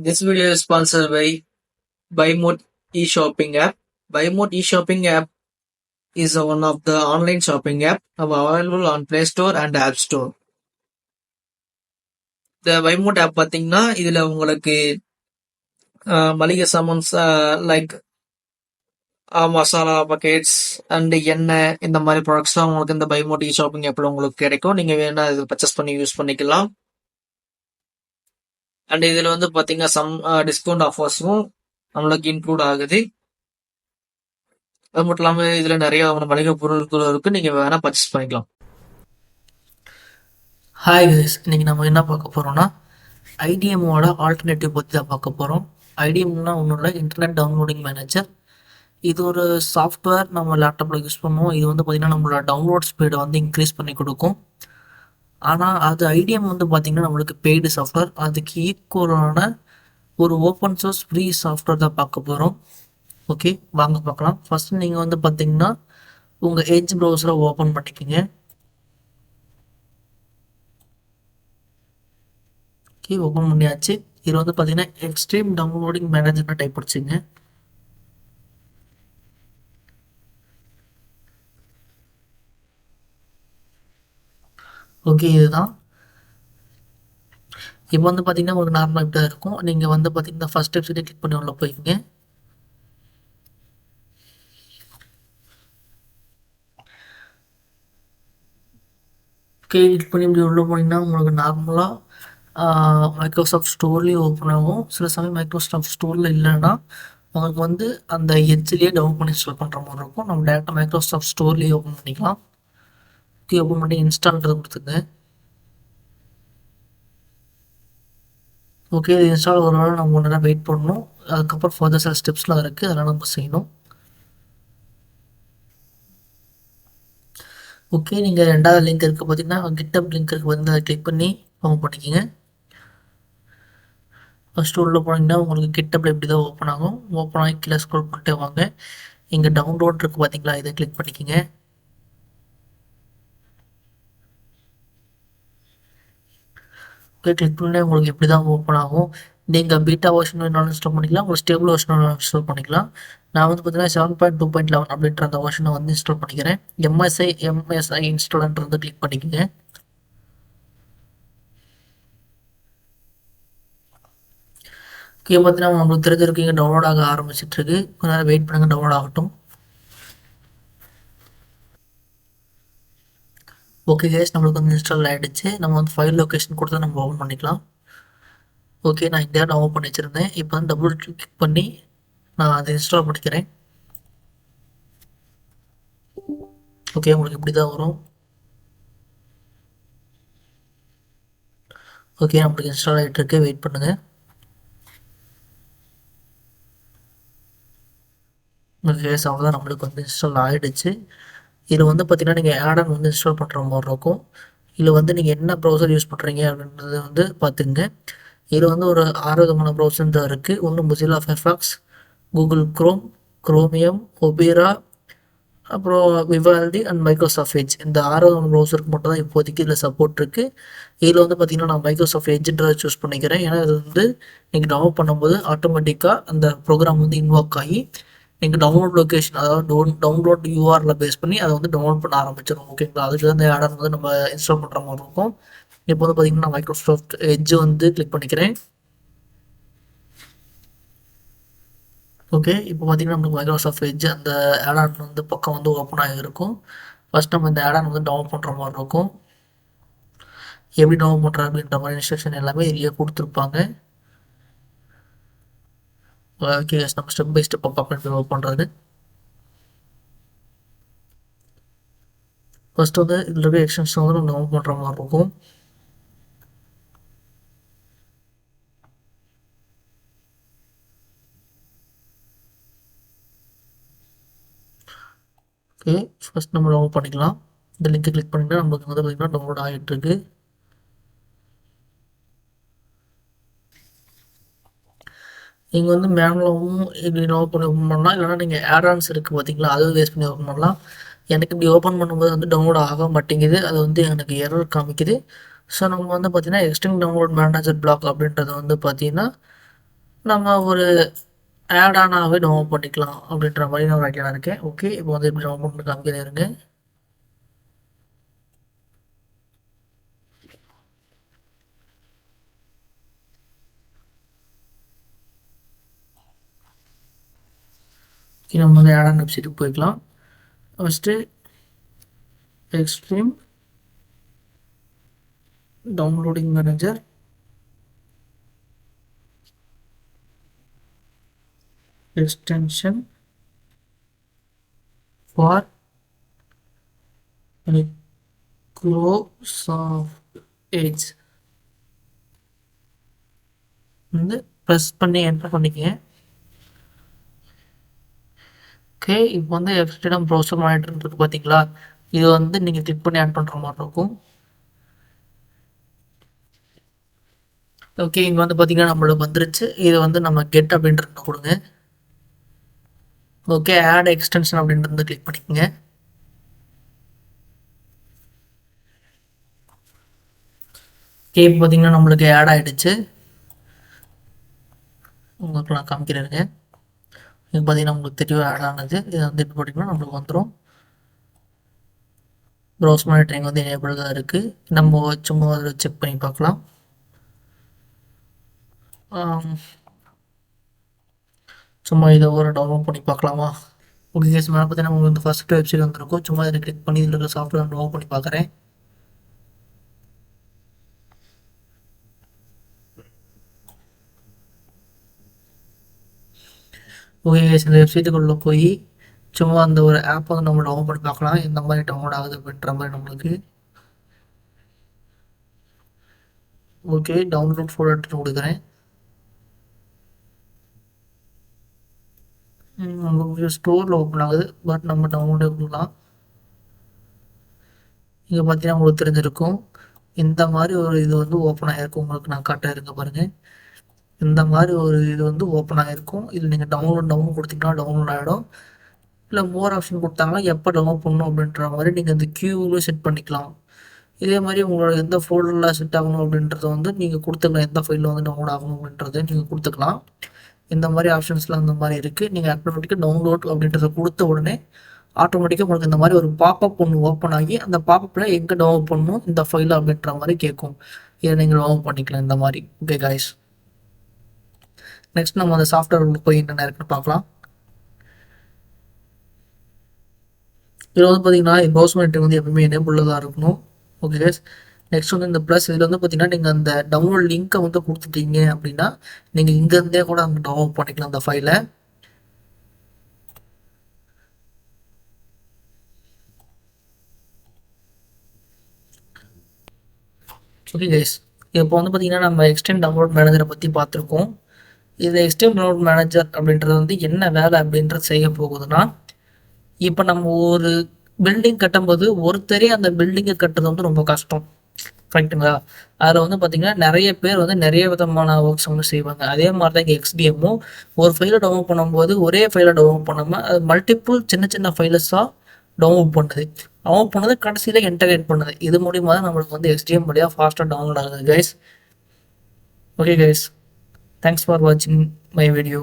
This video is sponsored by BuyMode e-shopping app. BuyMode e-shopping app is one of the online shopping app available on Play Store and App Store. இந்த BuyMode app பார்த்தீங்கன்னா இதுல உங்களுக்கு மளிகை சாமான்ஸ் like masala buckets and எண்ணெய் இந்த மாதிரி ப்ராடக்ட்ஸ்லாம் உங்களுக்கு இந்த BuyMode e-shopping ஆப்ல உங்களுக்கு கிடைக்கும். நீங்க வேணா இதில் பர்ச்சேஸ் பண்ணி யூஸ் பண்ணிக்கலாம். அண்ட் இதுல வந்து பாத்தீங்கன்னா சம் டிஸ்கவுண்ட் ஆஃபர்ஸும் நம்மளுக்கு இன்க்ளூட் ஆகுது. அது மட்டும் இல்லாம இதுல நிறைய மளிகை பொருட்கள் இருக்கு, நீங்க வேணா பர்ச்சேஸ் பண்ணிக்கலாம். ஹாய் கைஸ், இன்றைக்கி நம்ம என்ன பார்க்க போகிறோம்னா ஐடிஎம்மோட ஆல்டர்னேட்டிவ் பற்றி தான் பார்க்க போகிறோம். ஐடிஎம்னா ஒன்றும் இல்லை, இன்டர்நெட் டவுன்லோடிங் மேனேஜர். இது ஒரு சாஃப்ட்வேர் நம்ம லேப்டாப்பில் யூஸ் பண்ணுவோம். இது வந்து பார்த்திங்கன்னா நம்மளோட டவுன்லோட் ஸ்பீடை வந்து இன்க்ரீஸ் பண்ணி கொடுக்கும். ஆனால் அது ஐடிஎம் வந்து பார்த்திங்கன்னா நம்மளுக்கு பெய்டு சாஃப்ட்வேர். அதுக்கு ஈக்குவலான ஒரு ஓப்பன் சோர்ஸ் ஃப்ரீ சாஃப்ட்வேர் தான் பார்க்க போகிறோம். ஓகே, வாங்க பார்க்கலாம். ஃபஸ்ட்டு நீங்கள் வந்து பார்த்திங்கன்னா உங்கள் எட்ஜ் ப்ரௌசரை ஓப்பன் பண்ணிக்கோங்க. ஓகே, ஓப்பன் பண்ணியாச்சு. இதில் வந்து பார்த்தீங்கன்னா எக்ஸ்ட்ரீம் டவுன்லோடிங் மேனேஜர்னு டைப் படிச்சுங்க. ஓகே, இதுதான். இப்போ வந்து பார்த்தீங்கன்னா உங்களுக்கு நார்மலாக இப்படி தான் இருக்கும். நீங்கள் வந்து பார்த்தீங்கன்னா ஃபஸ்ட் வெப்சைட்டை கிளிக் பண்ணி உள்ள போய்க்குங்க. ஓகே, கிளிக் பண்ணி இப்படி உள்ளே போனீங்கன்னா உங்களுக்கு நார்மலாக மைக்ரோசாஃப்ட் ஸ்டோர்லேயே ஓப்பன் ஆகும். சில சமயம் மைக்ரோசாஃப்ட் ஸ்டோரில் இல்லைன்னா உங்களுக்கு வந்து அந்த எட்ஜ்லேயே டவுன் பண்ணி இன்ஸ்டால் பண்ணுற மாதிரி இருக்கும். நம்ம டேரெக்டாக மைக்ரோசாஃப்ட் ஸ்டோர்லேயே ஓப்பன் பண்ணிக்கலாம். ஓகே, ஓப்பன் பண்ணி இன்ஸ்டால்ன்றது கொடுத்துங்க. ஓகே, இது இன்ஸ்டால் ஒரு நாள் நம்ம 1 நேரம் வெயிட் பண்ணணும். அதுக்கப்புறம் ஃபர்தர் சில ஸ்டெப்ஸ்லாம் இருக்குது, அதெல்லாம் நம்ம செய்யணும். ஓகே, நீங்கள் ரெண்டாவது லிங்க் இருக்குது பார்த்தீங்கன்னா கிட்டப் லிங்க் இருக்குது, வந்து அதை கிளிக் பண்ணி ஓப்பன் பண்ணிக்கோங்க. ஃபஸ்ட்டு உள்ளே போனீங்கன்னா உங்களுக்கு கிட்டப்பில் இப்படி தான் ஓப்பன் ஆகும். ஓப்பன் ஆகி கீழே ஸ்க்ரோல் பண்ணிட்டே வாங்க. இங்கே டவுன்லோட் இருக்குது பார்த்தீங்களா, இதை கிளிக் பண்ணிக்கோங்க. ஓகே, கிளிக் பண்ணி உங்களுக்கு இப்படி தான் ஓப்பன் ஆகும். நீங்கள் பீட்டா வெர்ஷன் வேணாலும் இன்ஸ்டால் பண்ணிக்கலாம், உங்களுக்கு ஸ்டேபிள் வெர்ஷன் வேணாலும் இன்ஸ்டால் பண்ணிக்கலாம். நான் வந்து பார்த்தீங்கன்னா 7.2.11 அப்படின்ற அந்த வெர்ஷனை வந்து இன்ஸ்டால் பண்ணிக்கிறேன். எம்எஸ்ஐ இன்ஸ்டால்ன்றது கிளிக் பண்ணிக்கோங்க. ஓகே, பார்த்தீங்கன்னா நம்மளுக்கு தெரிஞ்சிருக்கு இங்கே டவுன்லோட் ஆக ஆரம்பிச்சிட்ருக்கு. கொஞ்ச நேரம் வெயிட் பண்ணுங்கள், டவுன்லோட் ஆகட்டும். ஓகே கேஸ், நம்மளுக்கு வந்து இன்ஸ்டால் ஆகிடுச்சு. நம்ம வந்து ஃபைல் லொக்கேஷன் கொடுத்து நம்ம ஓப்பன் பண்ணிக்கலாம். ஓகே, நான் இந்த ஓப்பன் பண்ணி வச்சுருந்தேன். இப்போ வந்து டபுள் கிளிக் பண்ணி நான் அதை இன்ஸ்டால் பண்ணிக்கிறேன். ஓகே, உங்களுக்கு இப்படி தான் வரும். ஓகே, நம்மளுக்கு இன்ஸ்டால் ஆகிட்டு இருக்கு, வெயிட் பண்ணுங்கள். ஓகே, அவ்வளோதான், நம்மளுக்கு வந்து இன்ஸ்டால் ஆகிடுச்சு. இதில் வந்து பார்த்திங்கன்னா நீங்கள் ஆட்-ஆன் வந்து இன்ஸ்டால் பண்ணுற மாதிரி இருக்கும். இதில் வந்து நீங்கள் என்ன ப்ரௌசர் யூஸ் பண்ணுறீங்க அப்படின்றத வந்து பார்த்துங்க. இதில் வந்து ஒரு 6 விதமான ப்ரௌசர் தான் இருக்குது. ஒன்று Mozilla Firefox, Google chrome, chromium, opera, அப்புறம் விவால்டி அண்ட் மைக்ரோசாஃப்ட் எட்ஜ். இந்த 6 ப்ரௌசருக்கு மட்டும் தான் இப்போதைக்கு இதில் சப்போர்ட் இருக்குது. இதில் வந்து பார்த்திங்கன்னா நான் மைக்ரோசாஃப்ட் எட்ஜ்ன்றதை சூஸ் பண்ணிக்கிறேன். ஏன்னா இது வந்து நீங்கள் டவுன்லோட் பண்ணும்போது ஆட்டோமேட்டிக்காக அந்த ப்ரோக்ராம் வந்து இன்வாக் ஆகி நீங்கள் டவுன்லோட் லொக்கேஷன், அதாவது டவுன்லோட் யூஆரில் பேஸ் பண்ணி அதை வந்து டவுன்லோட் பண்ண ஆரம்பிச்சிடும். ஓகேங்களா, அதுக்கு தான் இந்த ஆட்-ஆன் வந்து நம்ம இன்ஸ்டால் பண்ணுற மாதிரி இருக்கும். இப்போ வந்து பார்த்திங்கன்னா நான் மைக்ரோசாஃப்ட் எட்ஜ் வந்து கிளிக் பண்ணிக்கிறேன். ஓகே, இப்போ பார்த்திங்கன்னா நம்மளுக்கு மைக்ரோசாஃப்ட் எட்ஜ் அந்த ஆட்-ஆன் வந்து பக்கம் வந்து ஓப்பன் ஆகிருக்கும். ஃபஸ்ட் நம்ம இந்த ஆட்-ஆன் வந்து டவுன்லோட் பண்ணுற மாதிரி இருக்கும். எப்படி டவுன்லோட் பண்ணுற அப்படின்ற மாதிரி இன்ஸ்ட்ரக்ஷன் எல்லாமே இதுலேயே கொடுத்துருப்பாங்க. ஓகே, நம்ம ஸ்டெப் பை ஸ்டெப் பார்க்கலாம் டவுன்லோட் பண்ணுறது. ஃபஸ்ட்டு வந்து இதில் இருக்க எக்ஸ்டென்ஷன் வந்து நம்ம டவுன்லோட் பண்ணுற மாதிரி இருக்கும். ஓகே, ஃபஸ்ட் நம்ம டவுன்லோட் பண்ணிக்கலாம். இந்த லிங்கை கிளிக் பண்ணிவிட்டு நம்மளுக்கு வந்து பார்த்திங்கன்னா டவுன்லோட் ஆகிட்டுருக்கு. நீங்கள் வந்து மேனுவலாகவும் இப்படி ஓப்பன் பண்ணி ஓப்பன் பண்ணலாம், இல்லைனா நீங்கள் ஆட்-ஆன்ஸ் இருக்குது பார்த்தீங்களா, அதுவும் வேஸ்ட் பண்ணி ஓப்பன் பண்ணலாம். எனக்கு இப்படி ஓப்பன் பண்ணும்போது வந்து டவுன்லோட் ஆக மாட்டேங்குது, அது வந்து எனக்கு எரர் காமிக்குது. ஸோ நம்ம வந்து பார்த்திங்கன்னா எக்ஸ்டெண்ட் டவுன்லோட் மேனேஜர் பிளாக் அப்படின்றத வந்து பார்த்திங்கன்னா நம்ம ஒரு ஆட் ஆனாவே டவுன்லோட் பண்ணிக்கலாம் அப்படின்ற மாதிரி நான் ஒரு ஐடியா இருக்கேன். ஓகே, இப்போ வந்து எப்படி டவுன்லோட் பண்ணி காமிக்கிறேன் இருங்க. நம்ம வந்து ஆட் ஆன் வெப்சைட்டுக்கு போய்க்கலாம். First extreme downloading manager, extension for Microsoft edge வந்து ப்ரெஸ் பண்ணி என்டர் பண்ணிக்கங்க. ஓகே, இப்போ வந்து எக்ஸ்டர்னல் ப்ரௌசர் மானிட்டர்ன்றது பார்த்தீங்களா, இது வந்து நீங்கள் கிளிக் பண்ணி ஆட் பண்ணுற மாதிரி இருக்கும். ஓகே, இங்கே வந்து பார்த்தீங்கன்னா நம்மளுக்கு வந்துருச்சு. இது வந்து நம்ம கெட் அப்படின்றது கொடுங்க. ஓகே, ஆட் எக்ஸ்டென்ஷன் அப்படின்றது கிளிக் பண்ணிக்கோங்க. ஓகே, இப்போ பார்த்தீங்கன்னா நம்மளுக்கு ஆட் ஆகிடுச்சு. உங்களுக்கு நான் காமிக்கிறேங்க. இது பார்த்தீங்கன்னா உங்களுக்கு தெளிவாக ஆட் ஆனது. இது வந்து இப்போ பார்த்தீங்கன்னா நம்மளுக்கு வந்துடும். ப்ரௌஸ் மானிட்டரிங் வந்து எனேபிள் தான் இருக்குது. நம்ம சும்மா அதில் செக் பண்ணி பார்க்கலாம். சும்மா இதை ஒரு டவுன்லோட் பண்ணி பார்க்கலாமா? ஓகே கேஸ், மேலே பார்த்தீங்கன்னா உங்களுக்கு வந்து ஃபஸ்ட்டு வெப்சைட் வந்துருக்கும். சும்மா இதில் கிளிக் பண்ணி இதில் இருக்கிற சாஃப்ட்வேர் டவுன்லோட் பண்ணி பார்க்குறேன். ஓகே கேஸ், இந்த வெப்சைட்டுக்குள்ளே போய் சும்மா அந்த ஒரு ஆப் வந்து நம்ம டவுன்லோட் பண்ணி பார்க்கலாம். எந்த மாதிரி டவுன்லோட் ஆகுது அப்படின்ற மாதிரி நம்மளுக்கு. ஓகே, டவுன்லோட் ஃபோல்டர் கொடுக்குறேன். உங்களுக்கு ஸ்டோரில் ஓப்பன் ஆகுது, பட் நம்ம டவுன்லோடே கொடுக்கலாம். இங்கே பார்த்தீங்கன்னா உங்களுக்கு தெரிஞ்சிருக்கும், இந்த மாதிரி ஒரு இது வந்து ஓப்பன் ஆகிருக்கும். உங்களுக்கு நான் காட்ட இருக்க பாருங்கள். இந்த மாதிரி ஒரு இது வந்து ஓப்பன் ஆகிருக்கும். இதில் நீங்கள் டவுன்லோட் கொடுத்தீங்கன்னா டவுன்லோட் ஆகிடும். இல்லை மோர் ஆப்ஷன் கொடுத்தாங்கன்னா எப்போ டவுன்லோட் பண்ணணும் அப்படின்ற மாதிரி நீங்கள் இந்த கியூவில் செட் பண்ணிக்கலாம். இதே மாதிரி உங்களோட எந்த ஃபோல்டரில் செட் ஆகணும் அப்படின்றத வந்து நீங்கள் கொடுத்துக்கலாம். எந்த ஃபைலில் வந்து டவுன்லோட் ஆகணும் அப்படின்றத நீங்கள் கொடுத்துக்கலாம். இந்த மாதிரி ஆப்ஷன்ஸ்லாம் அந்த மாதிரி இருக்குது. நீங்கள் ஆட்டோமேட்டிக்காக டவுன்லோட் அப்படின்றத கொடுத்த உடனே ஆட்டோமேட்டிக்காக உங்களுக்கு இந்த மாதிரி ஒரு பாப்பப் ஒன்று ஓப்பன் ஆகி அந்த பாப்பப்பில் எங்கே டவுன்லோட் பண்ணணும் இந்த ஃபைல் அப்படின்ற மாதிரி கேட்கும். இதை நீங்கள் டவுன்லோட் பண்ணிக்கலாம் இந்த மாதிரி. ஓகே காய்ஸ், நெக்ஸ்ட் நம்ம அந்த சாஃப்ட்வேர் போய் என்னென்ன இருக்குன்னு பார்க்கலாம். இதில் வந்து பார்த்தீங்கன்னா ப்ரௌஸ் மானிட்டரிங் வந்து எப்பவுமே எனேபிளில் தான் இருக்கணும். ஓகே கேஸ், நெக்ஸ்ட் வந்து இந்த ப்ளஸ் இதில் வந்து பார்த்தீங்கன்னா நீங்கள் அந்த டவுன்லோட் லிங்க்கை வந்து கொடுத்துட்டீங்க அப்படின்னா நீங்கள் இங்கேருந்தே கூட அங்கே டவுன்லோட் பண்ணிக்கலாம் அந்த ஃபைலை. ஓகே கைஸ், இப்போ வந்து பார்த்தீங்கன்னா நம்ம எக்ஸ்டெண்ட் டவுன்லோட் மேனேஜரை பற்றி பார்த்துருக்கோம். இது எக்ஸ்டெண்ட் டவுன்லோட் மேனேஜர் அப்படின்றது வந்து என்ன வேலை அப்படின்றது செய்ய போகுதுன்னா, இப்போ நம்ம ஒரு பில்டிங் கட்டும்போது ஒருத்தரே அந்த பில்டிங்கை கட்டுறது வந்து ரொம்ப கஷ்டம், கரெக்டுங்களா? அதில் வந்து பார்த்தீங்கன்னா நிறைய பேர் வந்து நிறைய விதமான ஒர்க்ஸ் வந்து செய்வாங்க. அதே மாதிரி தான் இங்கே எக்ஸ்டிஎம்மும் ஒரு ஃபைலை டவுன்லோட் பண்ணும்போது ஒரே ஃபைலை டவுன்லோட் பண்ணாமல் அது மல்டிப்புள் சின்ன சின்ன ஃபைலஸாக டவுன்லோட் பண்ணுது. டவுன்லோட் பண்ணது கடைசியில் இன்டகிரேட் பண்ணுது. இது மூலிமா தான் நம்மளுக்கு வந்து எக்ஸ்டிஎம் வழியாக ஃபாஸ்ட்டாக டவுன்லோட் ஆகுது guys. Okay guys, thanks for வாட்சிங் மை வீடியோ.